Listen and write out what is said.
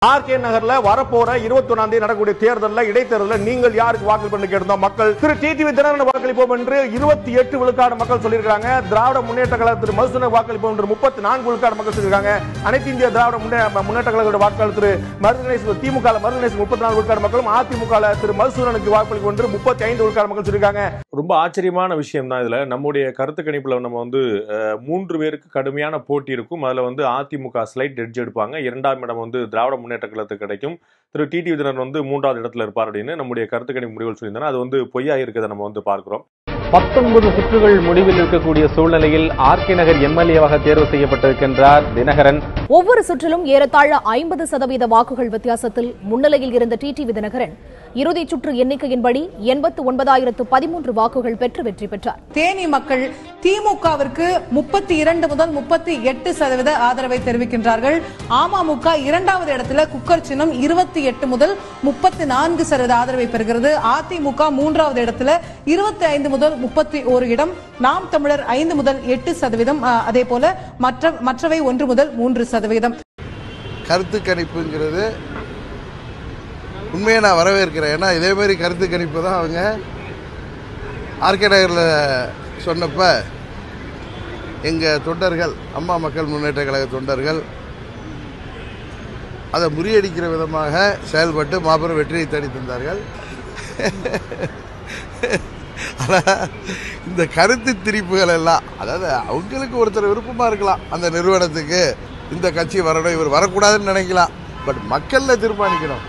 RK நகர்ல வரப்போற 21ஆம் தேதி நடக்கக்கூடிய தேர்தலில் இடைத்தேர்தலில் நீங்கள் யாருக்கு வாக்கு பண்ணி கேட்டோம் மக்கள் திரு டிடிவி தினகரன் வாக்களிப்போம் என்று 28 விழுக்காடு மக்கள் சொல்லியிருக்காங்க. திராவிட முன்னேற்ற கழக திரு மதுசூதனன் வாக்களிப்போம் என்று 34 விழுக்காடு மக்கள் சொல்லியிருக்காங்க. அனைத்து இந்திய திராவிட முன்னேற்ற கழக வாக்காளர் திரு மருதுகணேசன் திமுக மருதுகணேசன் 34 விழுக்காடு மக்களும் அதிமுக திரு மதுசூதனனுக்கு வாக்களிப்போம் என்று 35 விழுக்காடு மக்கள் சொல்லியிருக்காங்க. ரொம்ப ஆச்சரியமான விஷயம் தான். இதுல நம்முடைய கருத்து கணிப்புல நம்ம 3 பேருக்கு கடுமையான போட்டி இருக்கும். அதுல அதிமுக ஸ்லைட் எட்ஜ் எடுப்பாங்க. 2ஆம் இடம் திராவிட முன்னேற்ற கழகத்துக்கு கிடைக்கும். திரு டிடிவி தினகரன் 3வது இடத்துல இருப்பார் அப்படின்னு நம்முடைய கருத்து கணிப்பு முடிவுகள் சொல்லியிருந்தா அது பொய்யா இருக்கிறத நம்ம பார்க்கிறோம். 19 சுற்றுகள் முடிவில் இருக்கக்கூடிய சூழ்நிலையில் ஆர்கே நகர் எம்எல்ஏவாக தேர்வு செய்யப்பட்டிருக்கின்றார் தினகரன். ஒவ்வொரு சுற்றிலும் ஏறத்தாழ 50% வாக்குகள் வித்தியாசத்தில் முன்னிலையில் இருந்த டிடிவி தினகரன் இறுதி சுற்று எண்ணிக்கையின்படி 89,013 வாக்குகள் பெற்று வெற்றி பெற்றார். தேனி மக்கள் திமுகவிற்கு 32 முதல் 38% ஆதரவை தெரிவிக்கின்றார்கள். அமமுக 2வது இடத்துல குக்கர் சின்னம் 28 முதல் 34% ஆதரவை பெறுகிறது. அதிமுக 3வது இடத்துல 25 முதல் 31 இடம், நாம் தமிழர் 5 முதல் 8%, அதே போல மற்றவை 1 முதல் 3%. கருத்து கணிப்புங்கிறது உண்மையை நான் வரவேற்கிறேன். ஏன்னா இதே மாதிரி கருத்து கணிப்பு தான் அவங்க ஆர்கே நகரில் சொன்னப்ப எங்கள் தொண்டர்கள், அம்மா மக்கள் முன்னேற்ற கழக தொண்டர்கள் அதை முறியடிக்கிற விதமாக செயல்பட்டு மாபெரும் வெற்றியை தேடி தந்தார்கள். ஆனால் இந்த கருத்து திரிப்புகள் எல்லாம், அதாவது அவங்களுக்கு ஒருத்தர் விருப்பமாக இருக்கலாம், அந்த நிறுவனத்துக்கு இந்த கட்சி வரணும், இவர் வரக்கூடாதுன்னு நினைக்கலாம். பட் மக்களில் தீர்மானிக்கணும்.